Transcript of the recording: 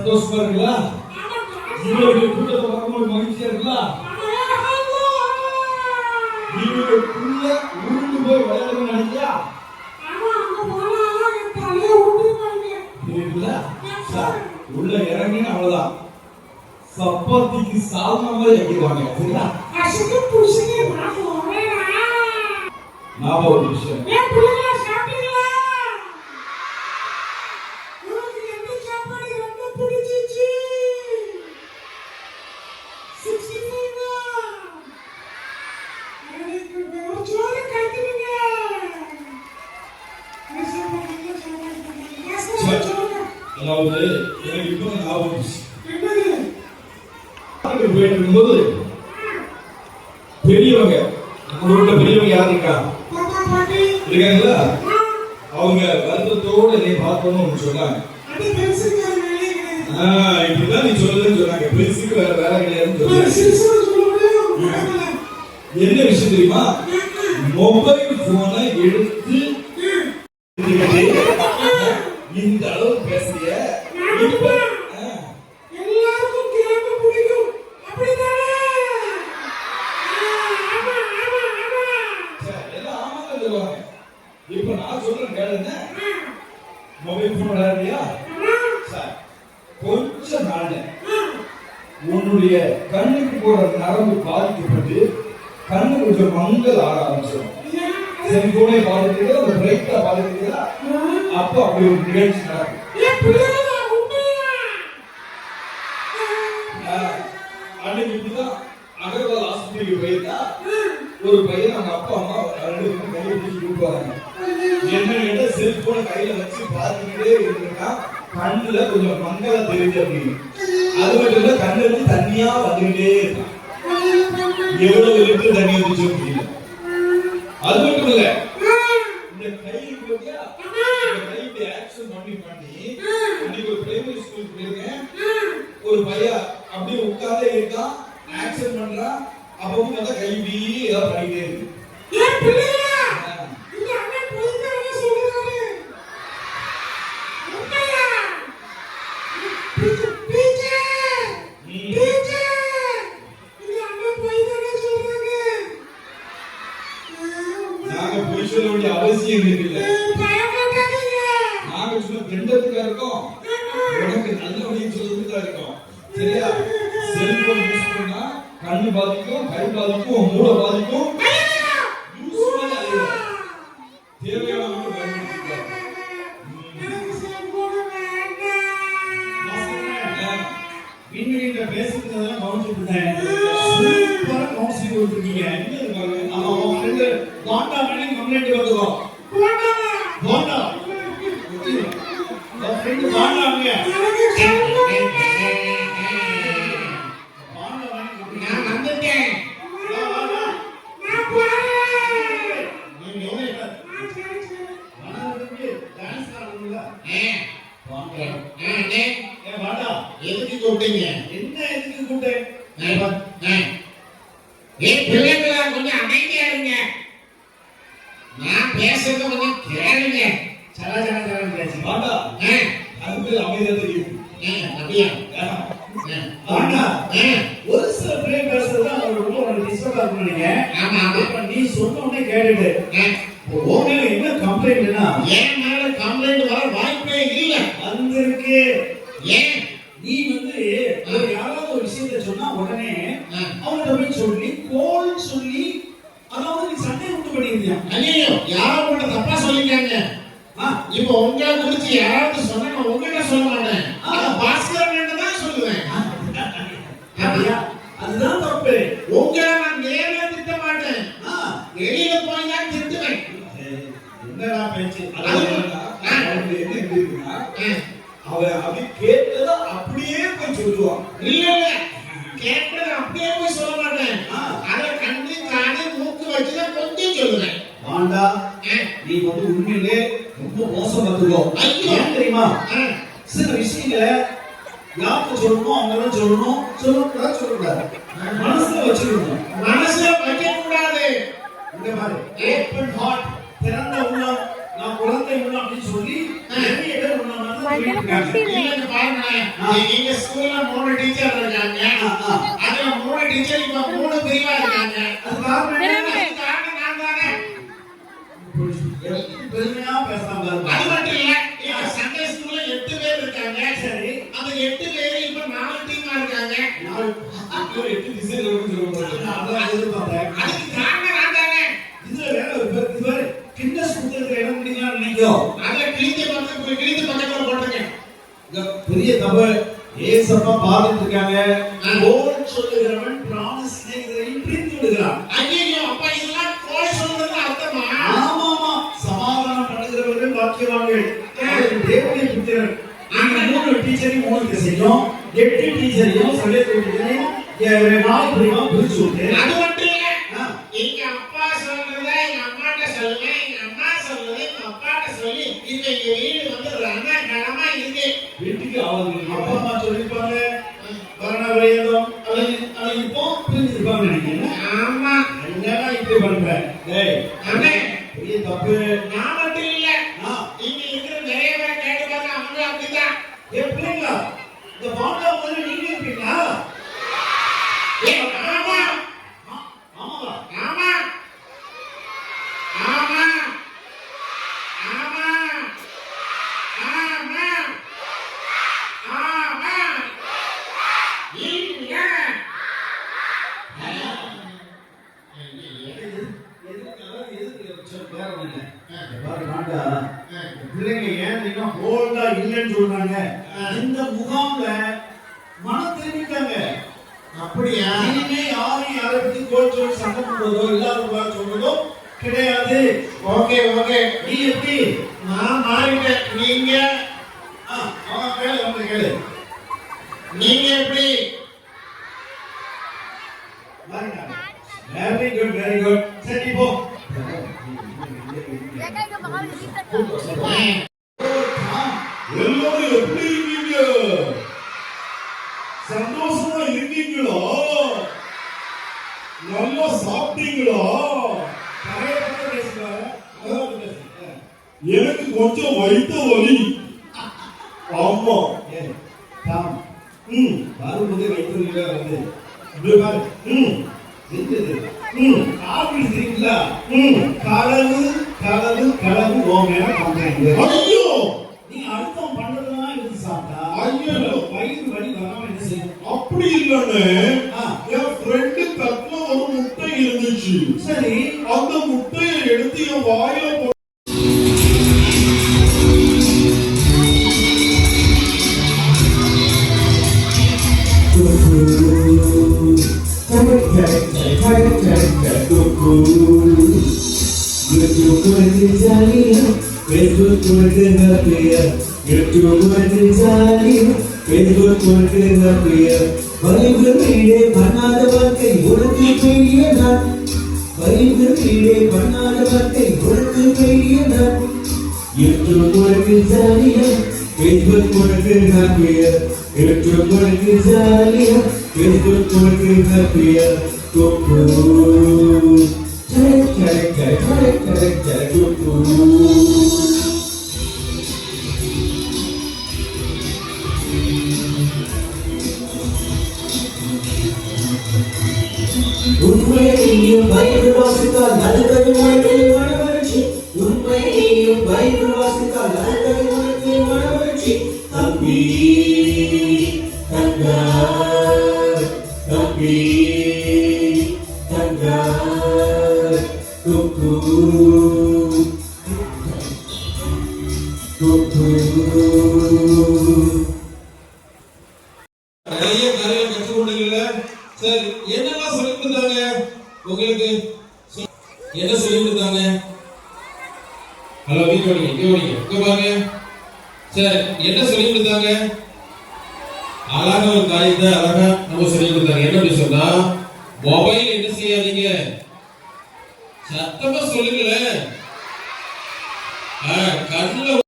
சந்தோஷமா இருக்குல்ல? இவ்வளவு கூட்டத்தை பார்க்கும்போது மகிழ்ச்சியா இருக்குல்ல? நீங்களுக்குள்ள உருண்டு போய் விளையாடணும்னு நினைக்கியா? உள்ள இறங்கின அவ்வளவுதான். சப்பாத்திக்கு சாதன மாதிரி வைக்கிறாங்க. சரியா? ஞாபகம் விஷயம் அதாவது எனக்கு இப்போ ஞாபகம் போயிட்டு இருக்கும்போது பெரியவங்க நம்மளோட பெரியவங்க யார் இருக்காங்களா அவங்க வருத்தத்தோடு என்னை பார்க்கணும்னு சொன்னாங்க. இப்படிதான் நீ சொல்லுன்னு சொன்னாங்க. பெருசுக்கு வேற வேலை கிடையாதுன்னு சொன்னாங்க. என்ன விஷயம் தெரியுமா? மொபைல் போனை எடுத்து இந்த அளவு பேசிய இப்ப நான் சொல்றேன் கேளுங்க. மொபைல் போன் விளையாடுறியா? கொஞ்ச நாள் உன்னுடைய கண்ணுக்கு போற நரம்பு பாதிக்கப்பட்டு கண்ணு கொஞ்சம் மங்கள் ஆட ஆரம்பிச்சிடும். சரி போனே பாதிக்கிறீங்களா, அந்த பிரைட்டா பாதிக்கிறீங்களா? அப்போ அப்படி ஒரு நிகழ்ச்சி நடக்கும். அன்னைக்கு இப்படிதான் அகர்வால் ஆஸ்பத்திரிக்கு போயிருந்தா ஒரு பையன் அவங்க அப்பா அம்மா ரெண்டு பேரும் கையை பிடிச்சி கொடுப்பாங்க. என்ன கேட்டா செல்போனை கையில வச்சு பார்த்துக்கிட்டே இருந்திருக்கான். கண்ணுல கொஞ்சம் மங்கள தெரிஞ்சு அப்படின்னு. அது மட்டும் இல்ல, கண்ணுல தண்ணியா வந்துகிட்டே இருக்கான். எவ்வளவு லிட்டர் தண்ணி வந்துச்சு முடியல. அது மட்டும் இல்ல, இந்த கைக்கு இந்த கைக்கு ஆக்ஷன் பண்ணி அன்னைக்கு ஒரு பிரைமரி ஸ்கூல் போயிருக்கேன். ஒரு பையன் அப்படியே உட்கார்ந்தே இருக்கான், ஆக்ஷன் பண்றான். அப்பவும் பார்த்தா கை இப்படி ஏதாவது பண்ணிட்டே இருக்கு. நாங்க போய் சொல்ல வேண்டிய அவசியம் இல்லை. நாங்க சொல்ல ரெண்டத்துக்கா இருக்கோம், உனக்கு நல்ல வழியை சொல்றதுக்கா இருக்கோம். சரியா? செல்போன் யூஸ் பண்ணா கண்ணு பாதிக்கும், கை பாதிக்கும், மூளை பாதிக்கும். பேசுறதெல்லாம் கவனிச்சுட்டு சூப்பரா கவுன்சிலிங் கொடுத்துருக்கீங்க. ஆமா, உங்க ஃப்ரெண்டு வாண்டா மேலே கம்ப்ளைண்ட் வந்துரும். வாண்டா உங்க ஃப்ரெண்டு வாண்டாங்க. நான் வந்துட்டேன். நான் போறேன். நீங்க என்ன டான்ஸ் ஆடுறீங்களா? வாண்டா வாண்டா எதுக்கு கூப்பிட்டீங்க? என்ன எதுக்கு கூப்பிட்டேன்? பிள்ளைங்களா கொஞ்சம் அமைதியா இருங்க. நான் பேசுறது கொஞ்சம் கேளுங்க. சராசரம் பேசு. வாண்டா அதுக்கு அமைதியா தெரியும். அப்படியா? வாண்டா ஒரு சில பிள்ளை பேசுறது அவங்க டிஸ்டர்ப் ஆகுறீங்க. ஆமா ஆமா. நீ சொன்ன உடனே கேட்டுட்டு உங்க என்ன கம்ப்ளைண்ட்னா, ஏன் மேல கம்ப்ளைண்ட் வர வாய்ப்பே இல்ல. வந்திருக்கு. ஏன் நீ வந்து யாராவது ஒரு விஷயத்தை சொன்னா உடனே அவங்கள்ட்ட போய் சொல்லி கோல் சொல்லி அதாவது நீ சண்டை உண்டு பண்ணிருக்கியா? ஐயோ, யாரும் உங்கள்ட்ட தப்பா சொல்லிட்டாங்க. இப்போ உங்களை குறிச்சு யாராவது சொன்னா நான் உங்ககிட்ட சொல்ல மாட்டேன். பாஸ்கர் தான் சொல்லுவேன். அப்படியா? அதுதான் தப்பு. உங்களை நான் நேர்ல திட்ட மாட்டேன், வெளியில போய் தான் திட்டுவேன். என்னடா பேச்சு? என்ன இருக்குன்னா அவன் அப்படி கேட்டத அப்படியே போய் சொல்லுவான். இல்ல இல்ல, கேட்டத அப்படியே போய் சொல்ல மாட்டேன். அத கண்ணு காது மூக்கு வச்சுதான் கொஞ்சம் சொல்லுவேன். வாண்டா நீ வந்து உண்மையிலே ரொம்ப மோசம் வந்துக்கோ. ஏன் தெரியுமா? சில விஷயங்களை யாருக்கு சொல்லணும் அவங்கதான் சொல்லணும், சொல்லக்கூடாது சொல்லக்கூடாது, மனசுல வச்சுக்கணும். மனசுல வைக்க கூடாது. இந்த மாதிரி ஓப்பன் ஹார்ட், திறந்த உள்ளம், நான் குழந்தை உள்ளம் அப்படின்னு சொல்லி நிறைய பேர் உள்ளம் இல்லங்க பாருங்க. எங்க ஸ்கூல்ல 3 டீச்சர் இருக்காங்க. அதுல 3 டீச்சர் இப்ப 3 பிரிவா இருக்காங்க. அது காரணம் நான் தானே. பெருமையா பேசாம அது மட்டும் இல்ல, இப்ப சண்டே ஸ்கூல்ல 8 பேர் இருக்காங்க. சரி, அந்த 8 பேர் இப்ப 4 டீமா இருக்காங்க. 8 டீச்சர் இருக்குன்னு அதான் எதிர்பார்த்தேன். அதுக்கு காரணம் நான் தானே. இதுல வேற ஒரு பேர் கின்னஸ் புத்தகத்துல இடம் பிடிக்கலாம்னு நினைக்கிறோம். அதுல கிழித்து பக்கத்துல போட்டுருங்க. பெரிய தப்பு. ஏசப்பா பார்த்துட்டு இருக்காங்க. கோல் சொல்லுகிறவன் பிராமிஸ் ஸ்நேகிதரையும் பிரித்து விடுகிறான். ஐயோ அப்பா, இதெல்லாம் கோல் சொல்றது அர்த்தமா? ஆமா ஆமா, சமாதானம் பண்ணுகிறவர்கள் பாக்கியவான்கள். தேவனுடைய புத்திரன். நாங்க 3 டீச்சரையும் 3 திசையும் 8 டீச்சரையும் சண்டே டீச்சரையும் 4 பிரிவா பிரிச்சு விட்டு அது மட்டும் இல்ல, எங்க அப்பா சொல்றத எங்க அம்மாட்ட சொல்லுவேன், எங்க அம்மா சொல்றத எங்க அப்பாட்ட சொல்லி இந்த வீடு வந்து ரணகலமா இருக்கு. வீட்டுக்கு அவங்க அப்பா அம்மா சொல்லிருப்பாங்க வரணவரையதும் அது இப்போ பிரிஞ்சிருப்பாங்க நினைக்கிறேன். ஆமா, என்னடா இப்படி பண்ற? டேய் அண்ணே, பெரிய தப்பு. நான் மட்டும் இல்ல, இங்க இருக்கிற நிறைய பேர் கேட்டு பாருங்க, அவங்க அப்படிதான். எப்படிங்களா இந்த பாண்டா வந்து நீங்க இருப்பீங்களா? ஆமா ஆமா ஆமா ஆமா ஆமா ஆமா ஆமா இல்ல. பிள்ளைங்க ஏன் ஹோல்டா இல்லைன்னு சொல்றாங்க. இந்த முகாம்ல மனம் திரும்பிட்டாங்க. அப்படியா? இனிமே யாரையும் யாரை பத்தி கோல் சண்டை போடுறதோ இல்லாத சொல்றதோ கிடையாது. ஓகே ஓகே, நீ எப்படி? நான் மாறிட்டேன். நீங்க அவன் கேளு, அவங்க கேளு. நீங்க எப்படி? Very good very good. சரி போ. எல்லாரும் எப்படி இருக்கீங்க? சந்தோஷமா இருக்கீங்களா? நல்லா சாப்பிட்டீங்களா? எனக்கு கொஞ்சம் வயிற்று வலி. ஆமா, வரும்போது வயிற்று வலி வந்து களவு களவு களவு ஓமையா பண்றீங்க. ஐயோ, நீ அர்த்தம் பண்றதுதான் எடுத்து சாப்பிட்டா ஐயோ வயிறு வலி வராம என்ன செய்யும்? அப்படி இல்லன்னு என் ஃப்ரெண்டு தட்டுல ஒரு முட்டை இருந்துச்சு. சரி, அந்த முட்டையை எடுத்து என் வாயில போட்டு பண்ணாத வாழ்க்கை உனக்கு பெரிய நான், பண்ணாத வாழ்க்கை உனக்கு பெரிய நான். YouTube உனக்கு ஜாலியா, Facebook உனக்கு ஹாப்பியா, YouTube உனக்கு ஜாலியா, Facebook உனக்கு ஹாப்பியா. குக்கு உண்மையையும் பைபிள் வாசித்தால் நல்லது உனக்கு மனமகிழ்ச்சி. உண்மையையும் பைபிள் வாசித்தால் நல்லது உனக்கு மனமகிழ்ச்சி. தம்பி தங்கா தம்பி தங்கா குக்கு குக்கு. நிறைய காரியம் கற்றுக்கொண்டீங்கல்ல? சரி, என்னெல்லாம் சொல்லி கொடுத்தாங்க உங்களுக்கு? என்ன சொல்லி கொடுத்தாங்க? ஹலோ, இங்க பாருங்க. சரி, என்ன சொல்லி கொடுத்தாங்க? அழகா ஒரு காரியத்தை அழகா நம்ம சொல்லி கொடுத்தாங்க. என்ன அப்படி சொன்னா, மொபைல் என்ன செய்யாதீங்க, சத்தமா சொல்லுங்களேன். கண்ணுல